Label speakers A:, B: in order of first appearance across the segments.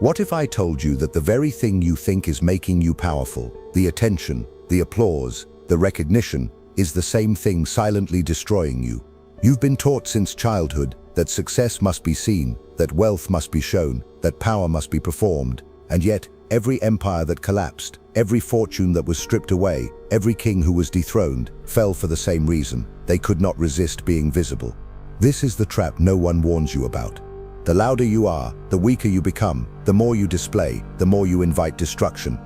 A: What if I told you that the very thing you think is making you powerful, the attention, the applause, the recognition, is the same thing silently destroying you? You've been taught since childhood that success must be seen, that wealth must be shown, that power must be performed, and yet every empire that collapsed, every fortune that was stripped away, every king who was dethroned, fell for the same reason: they could not resist being visible. This is the trap no one warns you about. The louder you are, the weaker you become, the more you display, the more you invite destruction.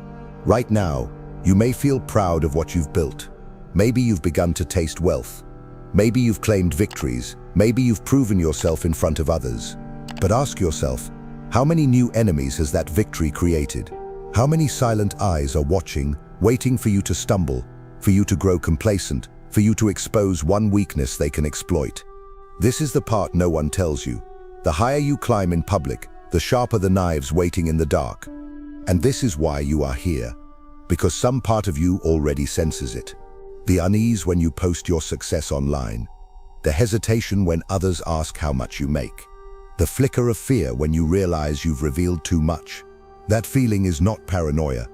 A: Right now, you may feel proud of what you've built. Maybe you've begun to taste wealth. Maybe you've claimed victories. Maybe you've proven yourself in front of others. But ask yourself, how many new enemies has that victory created? How many silent eyes are watching, waiting for you to stumble, for you to grow complacent, for you to expose one weakness they can exploit? This is the part no one tells you. The higher you climb in public, the sharper the knives waiting in the dark. And this is why you are here. Because some part of you already senses it. The unease when you post your success online. The hesitation when others ask how much you make. The flicker of fear when you realize you've revealed too much. That feeling is not paranoia.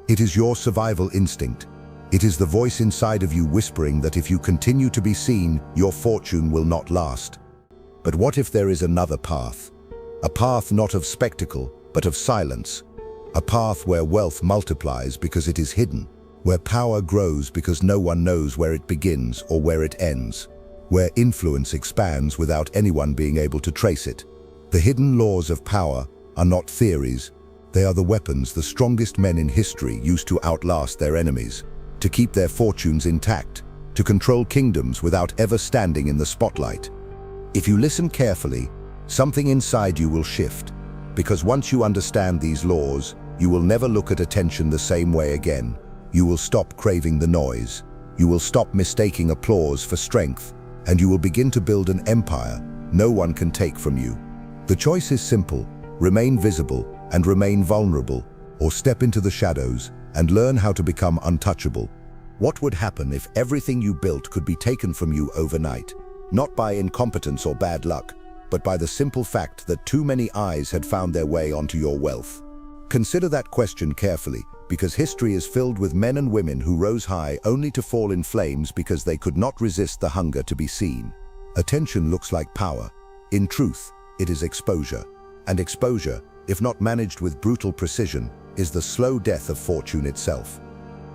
A: It is your survival instinct. It is the voice inside of you whispering that if you continue to be seen, your fortune will not last. But what if there is another path? A path not of spectacle, but of silence. A path where wealth multiplies because it is hidden. Where power grows because no one knows where it begins or where it ends. Where influence expands without anyone being able to trace it. The hidden laws of power are not theories. They are the weapons the strongest men in history used to outlast their enemies, to keep their fortunes intact, to control kingdoms without ever standing in the spotlight. If you listen carefully, something inside you will shift, because once you understand these laws, you will never look at attention the same way again. You will stop craving the noise. You will stop mistaking applause for strength, and you will begin to build an empire no one can take from you. The choice is simple: remain visible and remain vulnerable, or step into the shadows and learn how to become untouchable. What would happen if everything you built could be taken from you overnight? Not by incompetence or bad luck, but by the simple fact that too many eyes had found their way onto your wealth. Consider that question carefully, because history is filled with men and women who rose high only to fall in flames because they could not resist the hunger to be seen. Attention looks like power. In truth, it is exposure. And exposure, if not managed with brutal precision, is the slow death of fortune itself.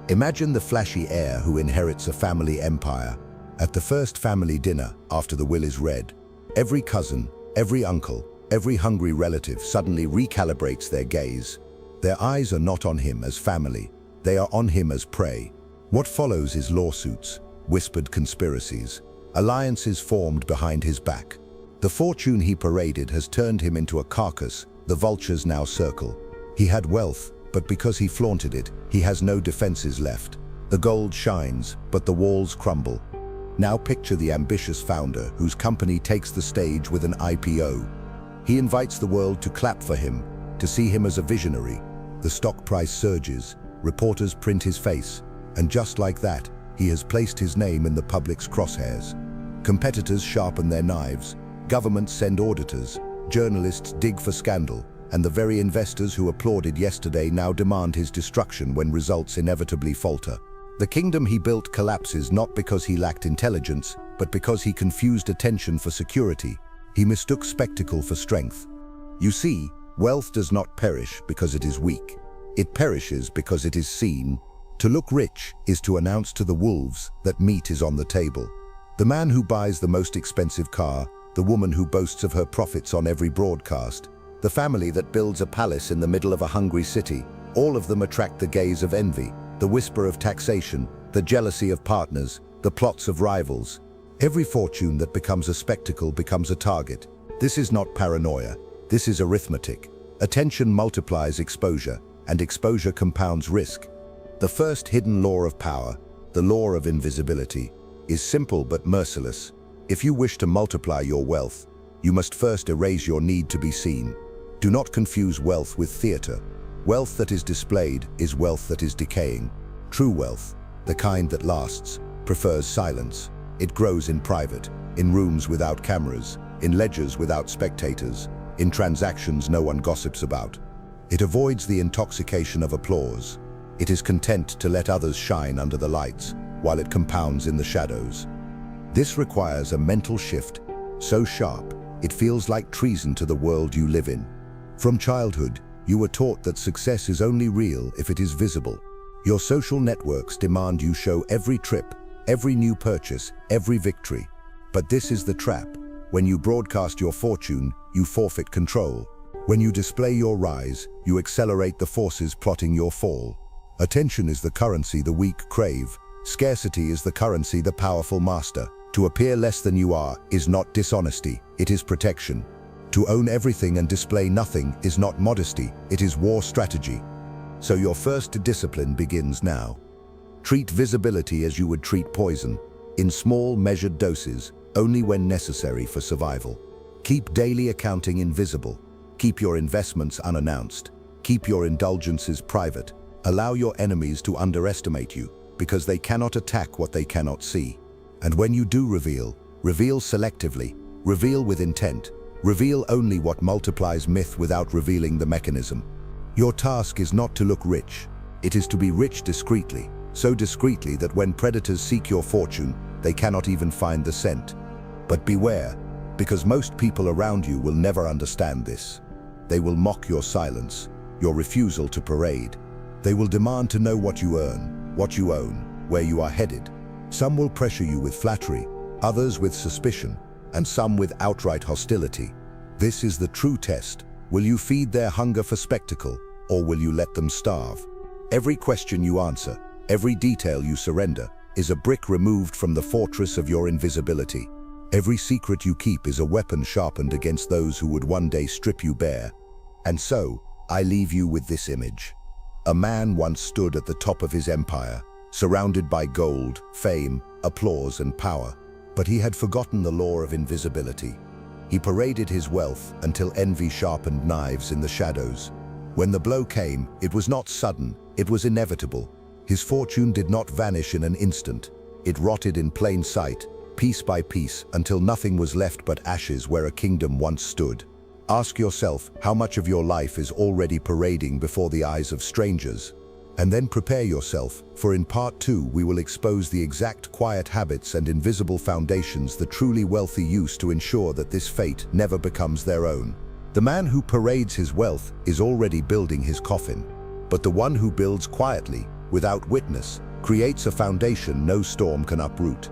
A: Imagine the flashy heir who inherits a family empire. At the first family dinner, after the will is read, every cousin, every uncle, every hungry relative suddenly recalibrates their gaze. Their eyes are not on him as family, they are on him as prey. What follows is lawsuits, whispered conspiracies, alliances formed behind his back. The fortune he paraded has turned him into a carcass the vultures now circle. He had wealth, but because he flaunted it, he has no defenses left. The gold shines, but the walls crumble. Now picture the ambitious founder whose company takes the stage with an IPO. He invites the world to clap for him, to see him as a visionary. The stock price surges, reporters print his face, and just like that, he has placed his name in the public's crosshairs. Competitors sharpen their knives, governments send auditors, journalists dig for scandal, and the very investors who applauded yesterday now demand his destruction when results inevitably falter. The kingdom he built collapses not because he lacked intelligence, but because he confused attention for security. He mistook spectacle for strength. You see, wealth does not perish because it is weak. It perishes because it is seen. To look rich is to announce to the wolves that meat is on the table. The man who buys the most expensive car, the woman who boasts of her profits on every broadcast, the family that builds a palace in the middle of a hungry city, all of them attract the gaze of envy, the whisper of taxation, the jealousy of partners, the plots of rivals. Every fortune that becomes a spectacle becomes a target. This is not paranoia. This is arithmetic. Attention multiplies exposure, and exposure compounds risk. The first hidden law of power, the law of invisibility, is simple but merciless. If you wish to multiply your wealth, you must first erase your need to be seen. Do not confuse wealth with theater. Wealth that is displayed is wealth that is decaying. True wealth, the kind that lasts, prefers silence. It grows in private, in rooms without cameras, in ledgers without spectators, in transactions no one gossips about. It avoids the intoxication of applause. It is content to let others shine under the lights, while it compounds in the shadows. This requires a mental shift so sharp, it feels like treason to the world you live in. From childhood, you were taught that success is only real if it is visible. Your social networks demand you show every trip, every new purchase, every victory. But this is the trap. When you broadcast your fortune, you forfeit control. When you display your rise, you accelerate the forces plotting your fall. Attention is the currency the weak crave. Scarcity is the currency the powerful master. To appear less than you are is not dishonesty, it is protection. To own everything and display nothing is not modesty, it is war strategy. So your first discipline begins now. Treat visibility as you would treat poison, in small, measured doses, only when necessary for survival. Keep daily accounting invisible. Keep your investments unannounced. Keep your indulgences private. Allow your enemies to underestimate you, because they cannot attack what they cannot see. And when you do reveal, reveal selectively, reveal with intent, reveal only what multiplies myth without revealing the mechanism. Your task is not to look rich, it is to be rich discreetly, so discreetly that when predators seek your fortune, they cannot even find the scent. But beware, because most people around you will never understand this. They will mock your silence, your refusal to parade. They will demand to know what you earn, what you own, where you are headed. Some will pressure you with flattery, others with suspicion, and some with outright hostility. This is the true test. Will you feed their hunger for spectacle, or will you let them starve? Every question you answer, every detail you surrender, is a brick removed from the fortress of your invisibility. Every secret you keep is a weapon sharpened against those who would one day strip you bare. And so, I leave you with this image. A man once stood at the top of his empire, surrounded by gold, fame, applause, and power. But he had forgotten the law of invisibility. He paraded his wealth until envy sharpened knives in the shadows. When the blow came, it was not sudden, it was inevitable. His fortune did not vanish in an instant. It rotted in plain sight, piece by piece, until nothing was left but ashes where a kingdom once stood. Ask yourself how much of your life is already parading before the eyes of strangers. And then prepare yourself, for in part 2 we will expose the exact quiet habits and invisible foundations the truly wealthy use to ensure that this fate never becomes their own. The man who parades his wealth is already building his coffin, but the one who builds quietly, without witness, creates a foundation no storm can uproot.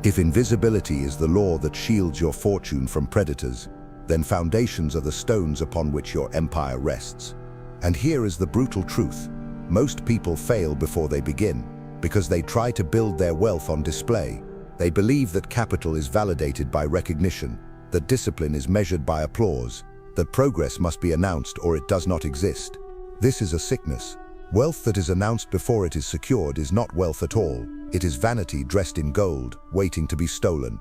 A: If invisibility is the law that shields your fortune from predators, then foundations are the stones upon which your empire rests. And here is the brutal truth. Most people fail before they begin, because they try to build their wealth on display. They believe that capital is validated by recognition, that discipline is measured by applause, that progress must be announced or it does not exist. This is a sickness. Wealth that is announced before it is secured is not wealth at all. It is vanity dressed in gold, waiting to be stolen.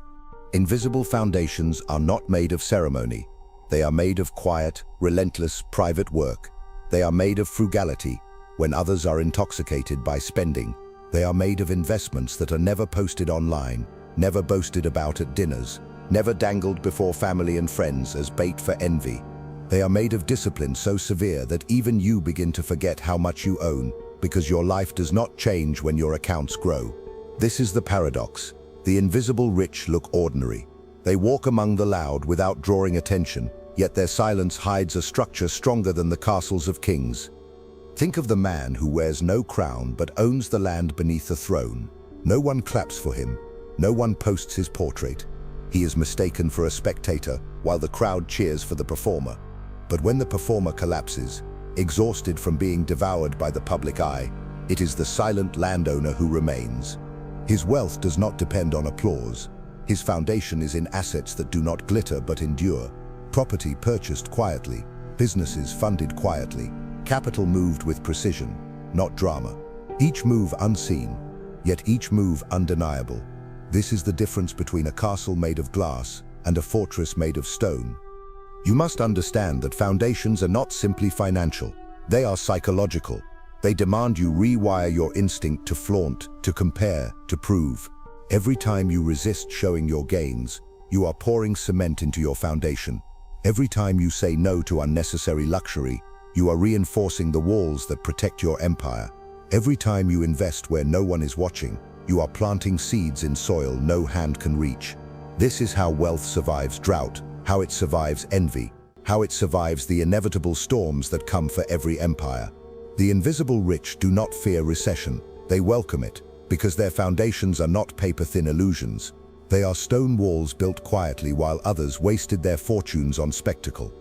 A: Invisible foundations are not made of ceremony. They are made of quiet, relentless, private work. They are made of frugality, when others are intoxicated by spending. They are made of investments that are never posted online, never boasted about at dinners, never dangled before family and friends as bait for envy. They are made of discipline so severe that even you begin to forget how much you own, because your life does not change when your accounts grow. This is the paradox. The invisible rich look ordinary. They walk among the loud without drawing attention, yet their silence hides a structure stronger than the castles of kings. Think of the man who wears no crown but owns the land beneath the throne. No one claps for him. No one posts his portrait. He is mistaken for a spectator while the crowd cheers for the performer. But when the performer collapses, exhausted from being devoured by the public eye, it is the silent landowner who remains. His wealth does not depend on applause. His foundation is in assets that do not glitter but endure. Property purchased quietly, businesses funded quietly, capital moved with precision, not drama. Each move unseen, yet each move undeniable. This is the difference between a castle made of glass and a fortress made of stone. You must understand that foundations are not simply financial. They are psychological. They demand you rewire your instinct to flaunt, to compare, to prove. Every time you resist showing your gains, you are pouring cement into your foundation. Every time you say no to unnecessary luxury, You are reinforcing the walls that protect your empire. Every time you invest where no one is watching, you are planting seeds in soil no hand can reach. This is how wealth survives drought, how it survives envy, how it survives the inevitable storms that come for every empire. The invisible rich do not fear recession. They welcome it, because their foundations are not paper-thin illusions. They are stone walls built quietly while others wasted their fortunes on spectacle.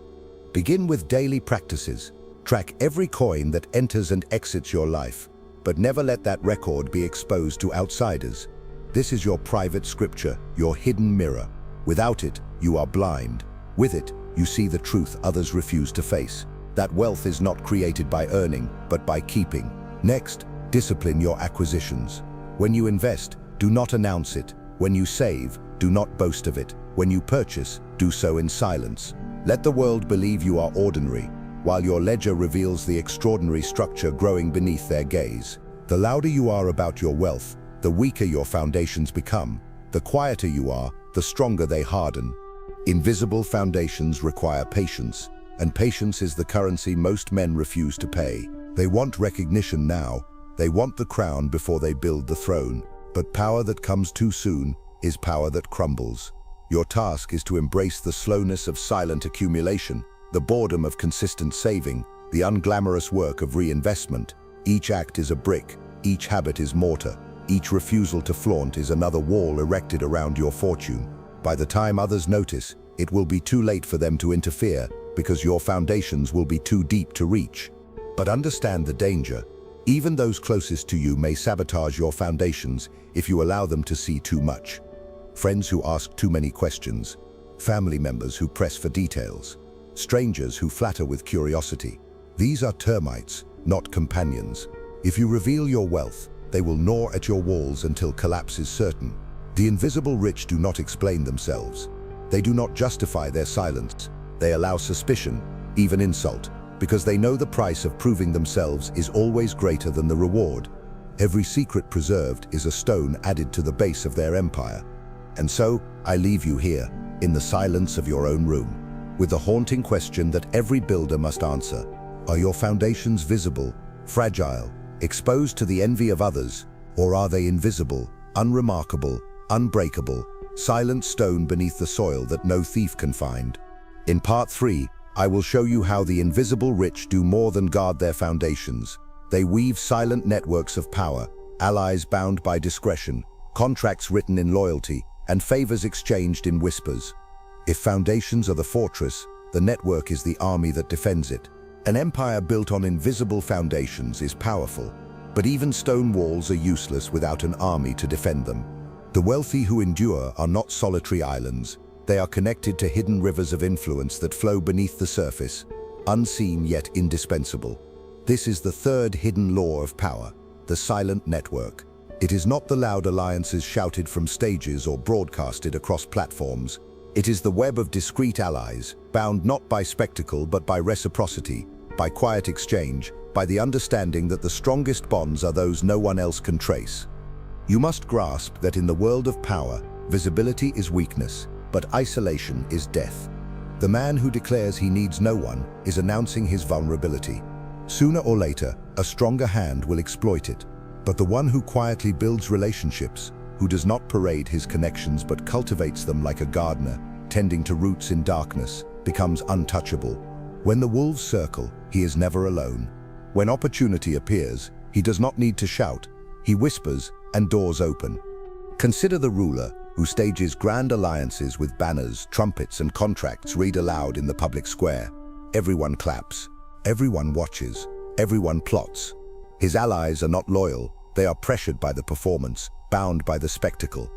A: Begin with daily practices. Track every coin that enters and exits your life, but never let that record be exposed to outsiders. This is your private scripture, your hidden mirror. Without it, you are blind. With it, you see the truth others refuse to face. That wealth is not created by earning, but by keeping. Next, discipline your acquisitions. When you invest, do not announce it. When you save, do not boast of it. When you purchase, do so in silence. Let the world believe you are ordinary, while your ledger reveals the extraordinary structure growing beneath their gaze. The louder you are about your wealth, the weaker your foundations become. The quieter you are, the stronger they harden. Invisible foundations require patience, and patience is the currency most men refuse to pay. They want recognition now. They want the crown before they build the throne. But power that comes too soon is power that crumbles. Your task is to embrace the slowness of silent accumulation, the boredom of consistent saving, the unglamorous work of reinvestment. Each act is a brick, each habit is mortar, each refusal to flaunt is another wall erected around your fortune. By the time others notice, it will be too late for them to interfere, because your foundations will be too deep to reach. But understand the danger. Even those closest to you may sabotage your foundations if you allow them to see too much. Friends who ask too many questions, family members who press for details, strangers who flatter with curiosity. These are termites, not companions. If you reveal your wealth, they will gnaw at your walls until collapse is certain. The invisible rich do not explain themselves. They do not justify their silence. They allow suspicion, even insult, because they know the price of proving themselves is always greater than the reward. Every secret preserved is a stone added to the base of their empire. And so, I leave you here, in the silence of your own room, with the haunting question that every builder must answer. Are your foundations visible, fragile, exposed to the envy of others, or are they invisible, unremarkable, unbreakable, silent stone beneath the soil that no thief can find? In part 3, I will show you how the invisible rich do more than guard their foundations. They weave silent networks of power, allies bound by discretion, contracts written in loyalty, and favors exchanged in whispers. If foundations are the fortress, the network is the army that defends it. An empire built on invisible foundations is powerful, but even stone walls are useless without an army to defend them. The wealthy who endure are not solitary islands. They are connected to hidden rivers of influence that flow beneath the surface, unseen yet indispensable. This is the third hidden law of power, the silent network. It is not the loud alliances shouted from stages or broadcasted across platforms. It is the web of discreet allies, bound not by spectacle but by reciprocity, by quiet exchange, by the understanding that the strongest bonds are those no one else can trace. You must grasp that in the world of power, visibility is weakness, but isolation is death. The man who declares he needs no one is announcing his vulnerability. Sooner or later, a stronger hand will exploit it. But the one who quietly builds relationships, who does not parade his connections but cultivates them like a gardener, tending to roots in darkness, becomes untouchable. When the wolves circle, he is never alone. When opportunity appears, he does not need to shout. He whispers, and doors open. Consider the ruler, who stages grand alliances with banners, trumpets, and contracts read aloud in the public square. Everyone claps. Everyone watches. Everyone plots. His allies are not loyal. They are pressured by the performance, bound by the spectacle.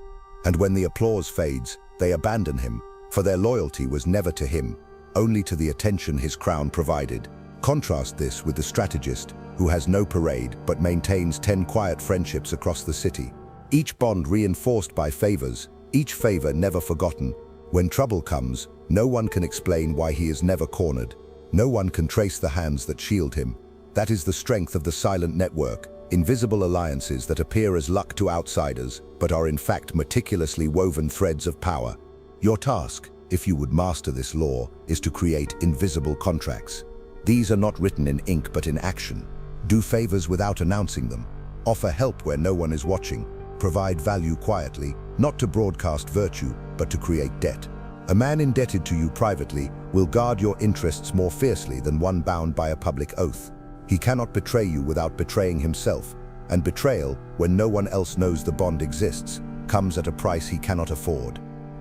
A: And when the applause fades, they abandon him, for their loyalty was never to him, only to the attention his crown provided. Contrast this with the strategist, who has no parade but maintains 10 quiet friendships across the city. Each bond reinforced by favors, each favor never forgotten. When trouble comes, no one can explain why he is never cornered. No one can trace the hands that shield him. That is the strength of the silent network, invisible alliances that appear as luck to outsiders, but are in fact meticulously woven threads of power. Your task, if you would master this law, is to create invisible contracts. These are not written in ink but in action. Do favors without announcing them. Offer help where no one is watching. Provide value quietly, not to broadcast virtue, but to create debt. A man indebted to you privately will guard your interests more fiercely than one bound by a public oath. He cannot betray you without betraying himself, and betrayal, when no one else knows the bond exists, comes at a price he cannot afford.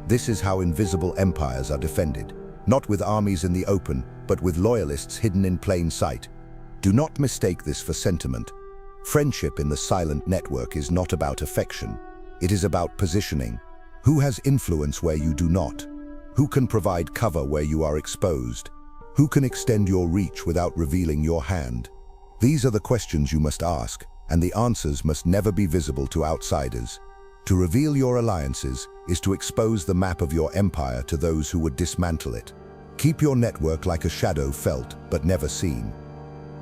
A: This is how invisible empires are defended, not with armies in the open, but with loyalists hidden in plain sight. Do not mistake this for sentiment. Friendship in the silent network is not about affection. It is about positioning. Who has influence where you do not? Who can provide cover where you are exposed? Who can extend your reach without revealing your hand? These are the questions you must ask, and the answers must never be visible to outsiders. To reveal your alliances is to expose the map of your empire to those who would dismantle it. Keep your network like a shadow felt but never seen.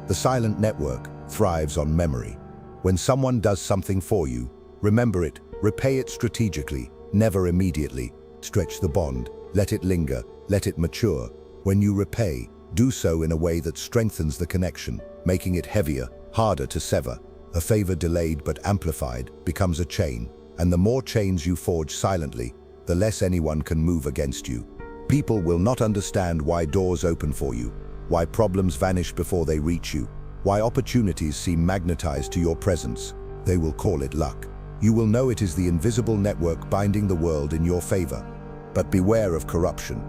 A: The silent network thrives on memory. When someone does something for you, remember it, repay it strategically, never immediately. Stretch the bond, let it linger, let it mature. When you repay, do so in a way that strengthens the connection, making it heavier, harder to sever. A favor delayed but amplified becomes a chain, and the more chains you forge silently, the less anyone can move against you. People will not understand why doors open for you, why problems vanish before they reach you, why opportunities seem magnetized to your presence. They will call it luck. You will know it is the invisible network binding the world in your favor. But beware of corruption.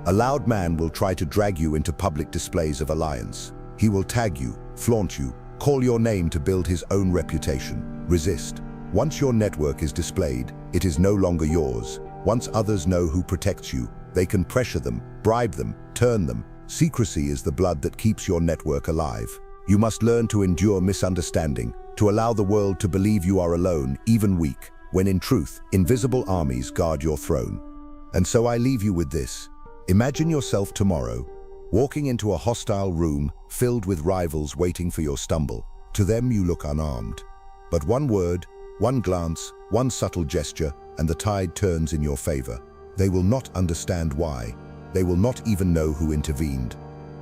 A: A loud man will try to drag you into public displays of alliance. He will tag you, flaunt you, call your name to build his own reputation. Resist. Once your network is displayed, it is no longer yours. Once others know who protects you, they can pressure them, bribe them, turn them. Secrecy is the blood that keeps your network alive. You must learn to endure misunderstanding, to allow the world to believe you are alone, even weak, when in truth, invisible armies guard your throne. And so I leave you with this. Imagine yourself tomorrow, walking into a hostile room filled with rivals waiting for your stumble. To them you look unarmed. But one word, one glance, one subtle gesture, and the tide turns in your favor. They will not understand why. They will not even know who intervened.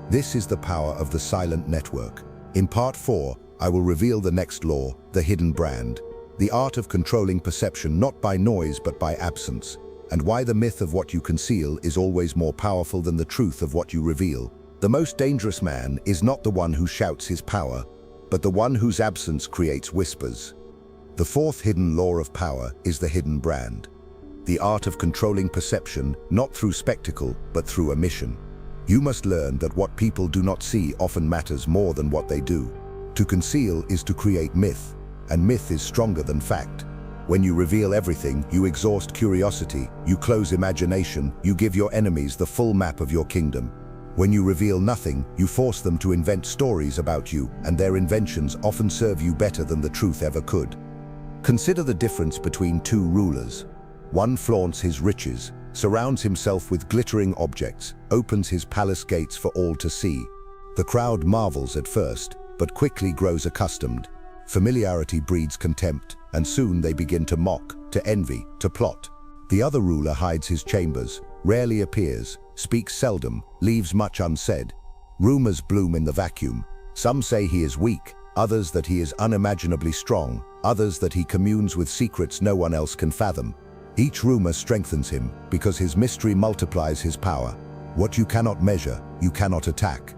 A: This is the power of the silent network. In part 4, I will reveal the next law, the hidden brand, the art of controlling perception not by noise but by absence, and why the myth of what you conceal is always more powerful than the truth of what you reveal. The most dangerous man is not the one who shouts his power, but the one whose absence creates whispers. The fourth hidden law of power is the hidden brand, the art of controlling perception not through spectacle but through omission. You must learn that what people do not see often matters more than what they do. To conceal is to create myth, and myth is stronger than fact. When you reveal everything, you exhaust curiosity, you close imagination, you give your enemies the full map of your kingdom. When you reveal nothing, you force them to invent stories about you, and their inventions often serve you better than the truth ever could. Consider the difference between two rulers. One flaunts his riches, surrounds himself with glittering objects, opens his palace gates for all to see. The crowd marvels at first, but quickly grows accustomed. Familiarity breeds contempt, and soon they begin to mock, to envy, to plot. The other ruler hides his chambers, rarely appears, speaks seldom, leaves much unsaid. Rumors bloom in the vacuum. Some say he is weak, others that he is unimaginably strong, others that he communes with secrets no one else can fathom. Each rumor strengthens him, because his mystery multiplies his power. What you cannot measure, you cannot attack.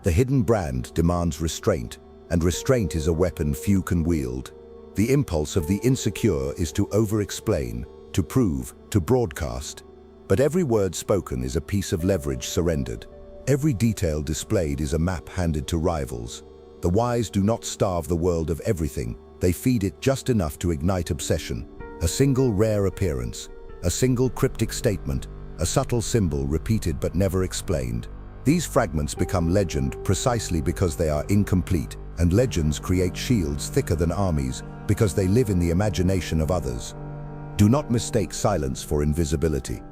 A: The hidden brand demands restraint, and restraint is a weapon few can wield. The impulse of the insecure is to over-explain, to prove, to broadcast. But every word spoken is a piece of leverage surrendered. Every detail displayed is a map handed to rivals. The wise do not starve the world of everything, they feed it just enough to ignite obsession. A single rare appearance, a single cryptic statement, a subtle symbol repeated but never explained. These fragments become legend precisely because they are incomplete, and legends create shields thicker than armies because they live in the imagination of others. Do not mistake silence for invisibility.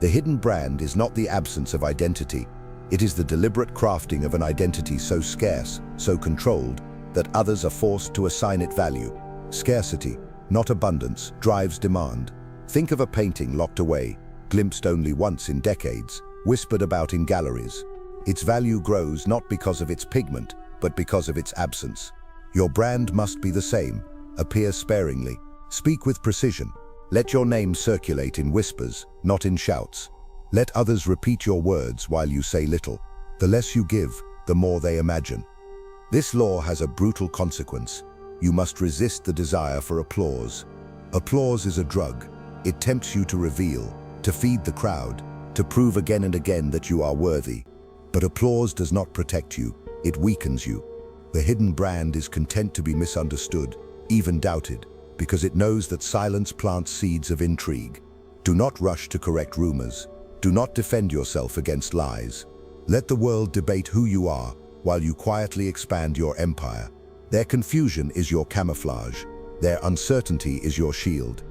A: The hidden brand is not the absence of identity. It is the deliberate crafting of an identity so scarce, so controlled, that others are forced to assign it value. Scarcity, not abundance, drives demand. Think of a painting locked away, glimpsed only once in decades, whispered about in galleries. Its value grows not because of its pigment, but because of its absence. Your brand must be the same. Appear sparingly. Speak with precision. Let your name circulate in whispers, not in shouts. Let others repeat your words while you say little. The less you give, the more they imagine. This law has a brutal consequence. You must resist the desire for applause. Applause is a drug. It tempts you to reveal, to feed the crowd, to prove again and again that you are worthy. But applause does not protect you, it weakens you. The hidden brand is content to be misunderstood, even doubted, because it knows that silence plants seeds of intrigue. Do not rush to correct rumors. Do not defend yourself against lies. Let the world debate who you are, while you quietly expand your empire. Their confusion is your camouflage. Their uncertainty is your shield.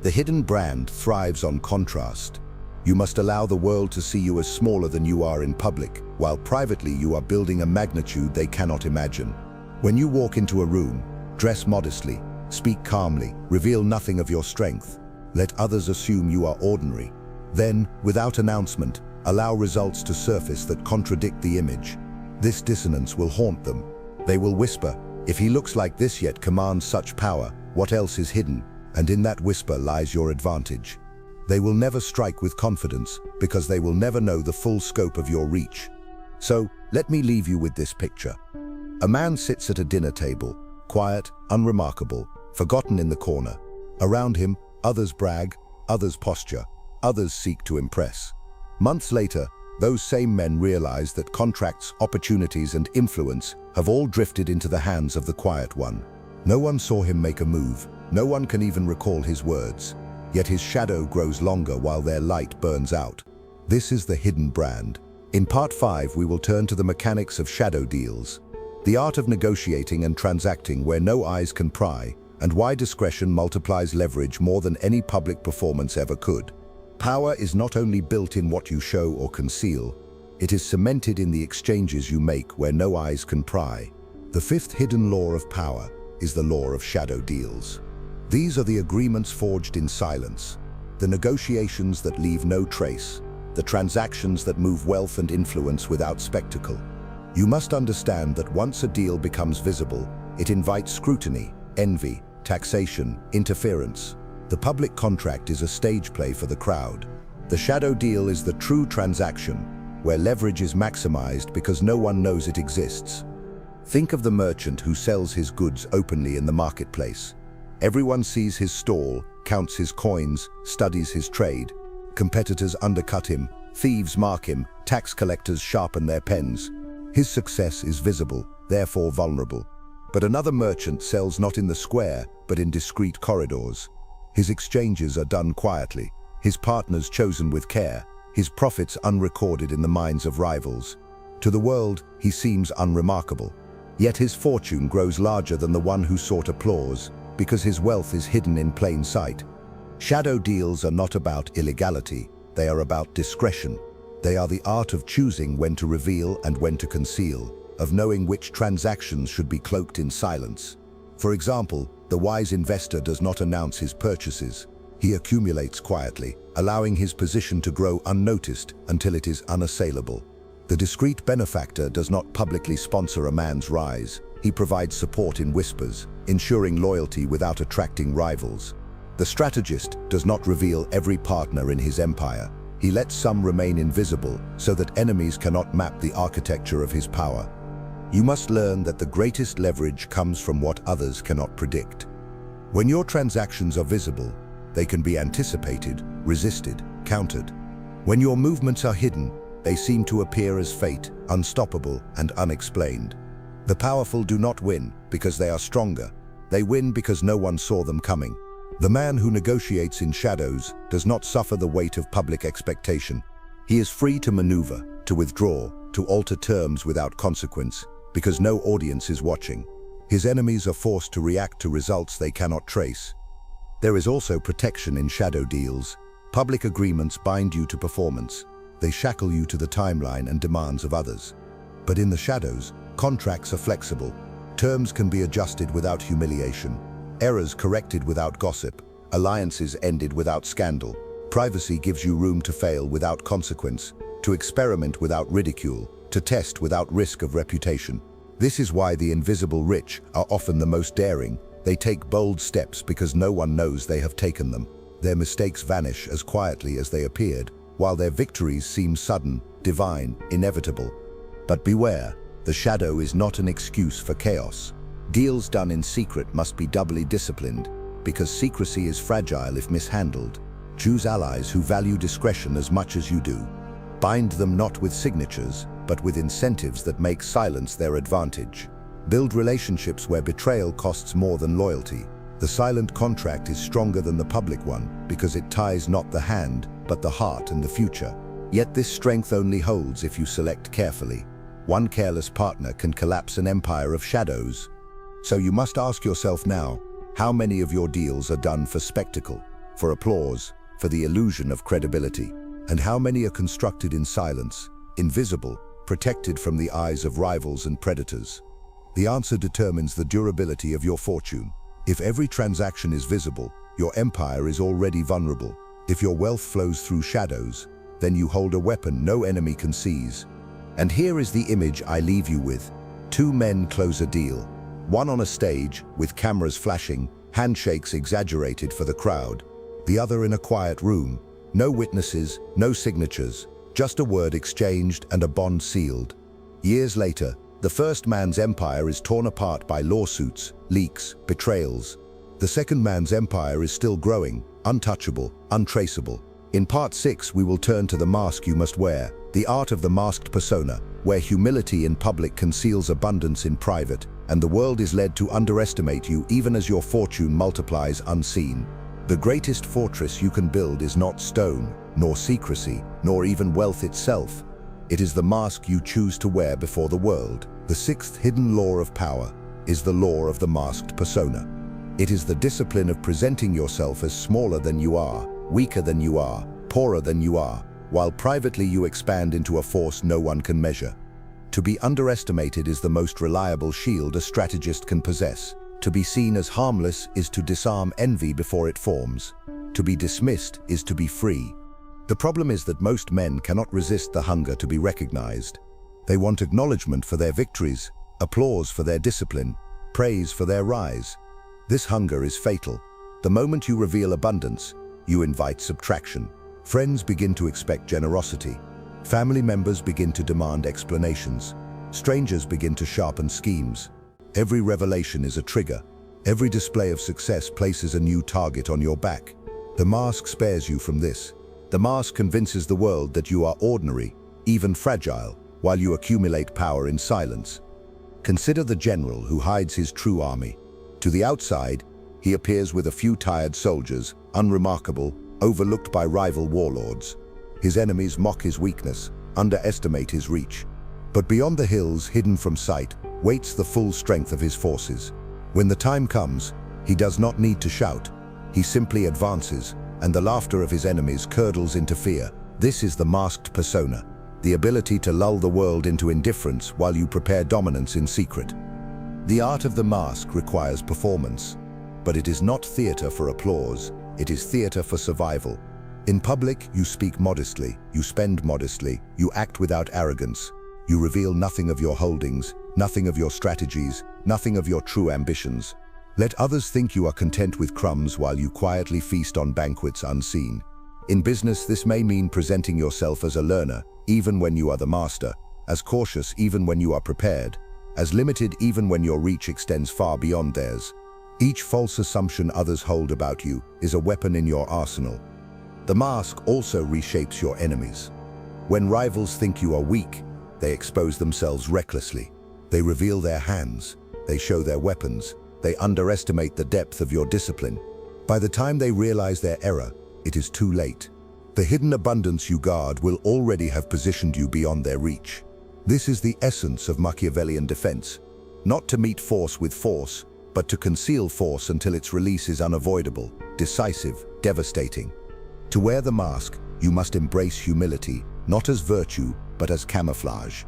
A: The hidden brand thrives on contrast. You must allow the world to see you as smaller than you are in public, while privately you are building a magnitude they cannot imagine. When you walk into a room, dress modestly, speak calmly, reveal nothing of your strength. Let others assume you are ordinary. Then, without announcement, allow results to surface that contradict the image. This dissonance will haunt them. They will whisper, "If he looks like this yet commands such power, what else is hidden?" And in that whisper lies your advantage. They will never strike with confidence, because they will never know the full scope of your reach. So, let me leave you with this picture. A man sits at a dinner table, quiet, unremarkable, forgotten in the corner. Around him, others brag, others posture, others seek to impress. Months later, those same men realize that contracts, opportunities, and influence have all drifted into the hands of the quiet one. No one saw him make a move. No one can even recall his words. Yet his shadow grows longer while their light burns out. This is the hidden brand. In part 5, we will turn to the mechanics of shadow deals, the art of negotiating and transacting where no eyes can pry, and why discretion multiplies leverage more than any public performance ever could. Power is not only built in what you show or conceal, it is cemented in the exchanges you make where no eyes can pry. The fifth hidden law of power is the law of shadow deals. These are the agreements forged in silence, the negotiations that leave no trace, the transactions that move wealth and influence without spectacle. You must understand that once a deal becomes visible, it invites scrutiny, envy, taxation, interference. The public contract is a stage play for the crowd. The shadow deal is the true transaction, where leverage is maximized because no one knows it exists. Think of the merchant who sells his goods openly in the marketplace. Everyone sees his stall, counts his coins, studies his trade. Competitors undercut him, thieves mark him, tax collectors sharpen their pens. His success is visible, therefore vulnerable. But another merchant sells not in the square, but in discreet corridors. His exchanges are done quietly, his partners chosen with care, his profits unrecorded in the minds of rivals. To the world, he seems unremarkable. Yet his fortune grows larger than the one who sought applause, because his wealth is hidden in plain sight. Shadow deals are not about illegality, they are about discretion. They are the art of choosing when to reveal and when to conceal, of knowing which transactions should be cloaked in silence. For example, the wise investor does not announce his purchases. He accumulates quietly, allowing his position to grow unnoticed until it is unassailable. The discreet benefactor does not publicly sponsor a man's rise. He provides support in whispers, ensuring loyalty without attracting rivals. The strategist does not reveal every partner in his empire. He lets some remain invisible so that enemies cannot map the architecture of his power. You must learn that the greatest leverage comes from what others cannot predict. When your transactions are visible, they can be anticipated, resisted, countered. When your movements are hidden, they seem to appear as fate, unstoppable and unexplained. The powerful do not win because they are stronger. They win because no one saw them coming. The man who negotiates in shadows does not suffer the weight of public expectation. He is free to maneuver, to withdraw, to alter terms without consequence, because no audience is watching. His enemies are forced to react to results they cannot trace. There is also protection in shadow deals. Public agreements bind you to performance. They shackle you to the timeline and demands of others. But in the shadows, contracts are flexible. Terms can be adjusted without humiliation. Errors corrected without gossip. Alliances ended without scandal. Privacy gives you room to fail without consequence. to experiment without ridicule, to test without risk of reputation. This is why the invisible rich are often the most daring. They take bold steps because no one knows they have taken them. Their mistakes vanish as quietly as they appeared, while their victories seem sudden, divine, inevitable. But beware, the shadow is not an excuse for chaos. Deals done in secret must be doubly disciplined, because secrecy is fragile if mishandled. Choose allies who value discretion as much as you do. Bind them not with signatures, but with incentives that make silence their advantage. Build relationships where betrayal costs more than loyalty. The silent contract is stronger than the public one, because it ties not the hand, but the heart and the future. Yet this strength only holds if you select carefully. One careless partner can collapse an empire of shadows. So you must ask yourself now, how many of your deals are done for spectacle, for applause, for the illusion of credibility? And how many are constructed in silence, invisible, protected from the eyes of rivals and predators? The answer determines the durability of your fortune. If every transaction is visible, your empire is already vulnerable. If your wealth flows through shadows, then you hold a weapon no enemy can seize. And here is the image I leave you with. Two men close a deal. One on a stage, with cameras flashing, handshakes exaggerated for the crowd. The other in a quiet room. No witnesses, no signatures, just a word exchanged and a bond sealed. Years later, the first man's empire is torn apart by lawsuits, leaks, betrayals. The second man's empire is still growing, untouchable, untraceable. In part 6, we will turn to the mask you must wear, the art of the masked persona, where humility in public conceals abundance in private, and the world is led to underestimate you even as your fortune multiplies unseen. The greatest fortress you can build is not stone, nor secrecy, nor even wealth itself. It is the mask you choose to wear before the world. The sixth hidden law of power is the law of the masked persona. It is the discipline of presenting yourself as smaller than you are, weaker than you are, poorer than you are, while privately you expand into a force no one can measure. To be underestimated is the most reliable shield a strategist can possess. To be seen as harmless is to disarm envy before it forms. To be dismissed is to be free. The problem is that most men cannot resist the hunger to be recognized. They want acknowledgement for their victories, applause for their discipline, praise for their rise. This hunger is fatal. The moment you reveal abundance, you invite subtraction. Friends begin to expect generosity. Family members begin to demand explanations. Strangers begin to sharpen schemes. Every revelation is a trigger. Every display of success places a new target on your back. The mask spares you from this. The mask convinces the world that you are ordinary, even fragile, while you accumulate power in silence. Consider the general who hides his true army. To the outside, he appears with a few tired soldiers, unremarkable, overlooked by rival warlords. His enemies mock his weakness, underestimate his reach. But beyond the hills, hidden from sight, waits the full strength of his forces. When the time comes, he does not need to shout. He simply advances, and the laughter of his enemies curdles into fear. This is the masked persona, the ability to lull the world into indifference while you prepare dominance in secret. The art of the mask requires performance, but it is not theater for applause, it is theater for survival. In public, you speak modestly, you spend modestly, you act without arrogance. You reveal nothing of your holdings, nothing of your strategies, nothing of your true ambitions. Let others think you are content with crumbs while you quietly feast on banquets unseen. In business, this may mean presenting yourself as a learner, even when you are the master, as cautious even when you are prepared, as limited even when your reach extends far beyond theirs. Each false assumption others hold about you is a weapon in your arsenal. The mask also reshapes your enemies. When rivals think you are weak, they expose themselves recklessly. They reveal their hands, they show their weapons, they underestimate the depth of your discipline. By the time they realize their error, it is too late. The hidden abundance you guard will already have positioned you beyond their reach. This is the essence of Machiavellian defense. Not to meet force with force, but to conceal force until its release is unavoidable, decisive, devastating. To wear the mask, you must embrace humility, not as virtue, but as camouflage.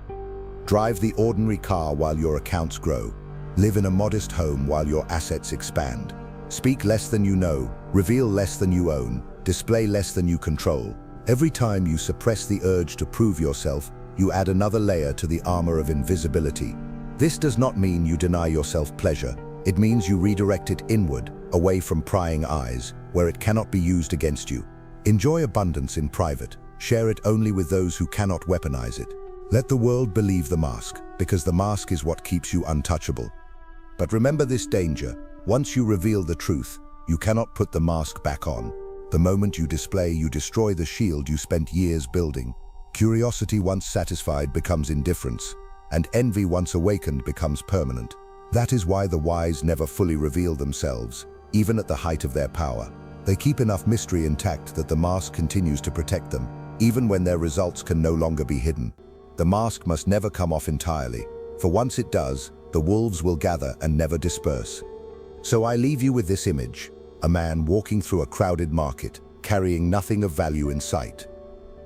A: Drive the ordinary car while your accounts grow. Live in a modest home while your assets expand. Speak less than you know, reveal less than you own, display less than you control. Every time you suppress the urge to prove yourself, you add another layer to the armor of invisibility. This does not mean you deny yourself pleasure. It means you redirect it inward, away from prying eyes, where it cannot be used against you. Enjoy abundance in private. Share it only with those who cannot weaponize it. Let the world believe the mask, because the mask is what keeps you untouchable. But remember this danger. Once you reveal the truth, you cannot put the mask back on. The moment you display, you destroy the shield you spent years building. Curiosity once satisfied becomes indifference, and envy once awakened becomes permanent. That is why the wise never fully reveal themselves, even at the height of their power. They keep enough mystery intact that the mask continues to protect them, even when their results can no longer be hidden. The mask must never come off entirely, for once it does, the wolves will gather and never disperse. So I leave you with this image: a man walking through a crowded market, carrying nothing of value in sight.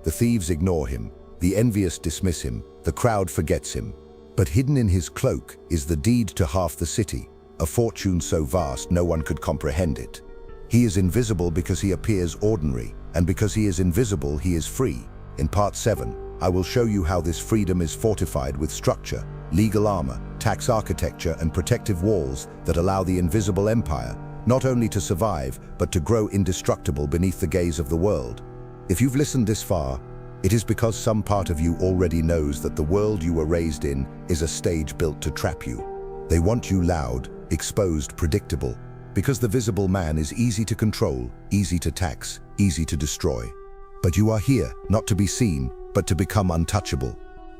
A: The thieves ignore him, the envious dismiss him, the crowd forgets him. But hidden in his cloak is the deed to half the city, a fortune so vast no one could comprehend it. He is invisible because he appears ordinary, and because he is invisible he is free. In part 7, I will show you how this freedom is fortified with structure, legal armor, tax architecture, and protective walls that allow the invisible empire not only to survive, but to grow indestructible beneath the gaze of the world. If you've listened this far, it is because some part of you already knows that the world you were raised in is a stage built to trap you. They want you loud, exposed, predictable, because the visible man is easy to control, easy to tax, easy to destroy. But you are here, not to be seen, but to become untouchable.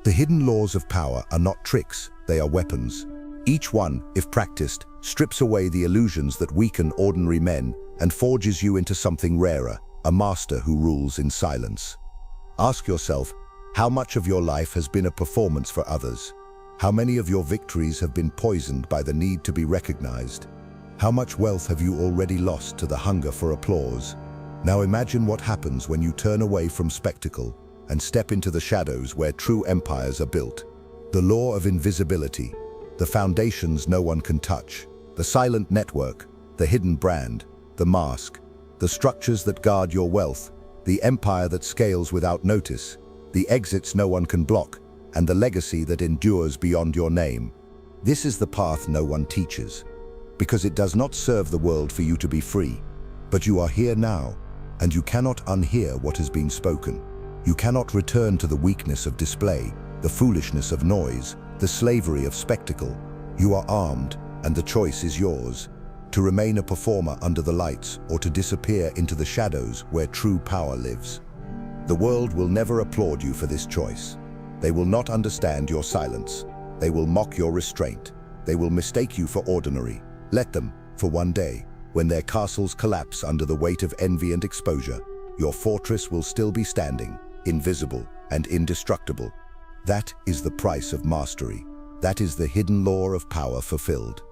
A: The hidden laws of power are not tricks, they are weapons. Each one, if practiced, strips away the illusions that weaken ordinary men and forges you into something rarer, a master who rules in silence. Ask yourself, how much of your life has been a performance for others? How many of your victories have been poisoned by the need to be recognized? How much wealth have you already lost to the hunger for applause? Now imagine what happens when you turn away from spectacle and step into the shadows where true empires are built. The law of invisibility, the foundations no one can touch, the silent network, the hidden brand, the mask, the structures that guard your wealth, the empire that scales without notice, the exits no one can block, and the legacy that endures beyond your name. This is the path no one teaches, because it does not serve the world for you to be free. But you are here now, and you cannot unhear what has been spoken. You cannot return to the weakness of display, the foolishness of noise, the slavery of spectacle. You are armed, and the choice is yours: to remain a performer under the lights or to disappear into the shadows where true power lives. The world will never applaud you for this choice. They will not understand your silence. They will mock your restraint. They will mistake you for ordinary. Let them, for one day, when their castles collapse under the weight of envy and exposure, your fortress will still be standing, invisible and indestructible. That is the price of mastery. That is the hidden law of power fulfilled.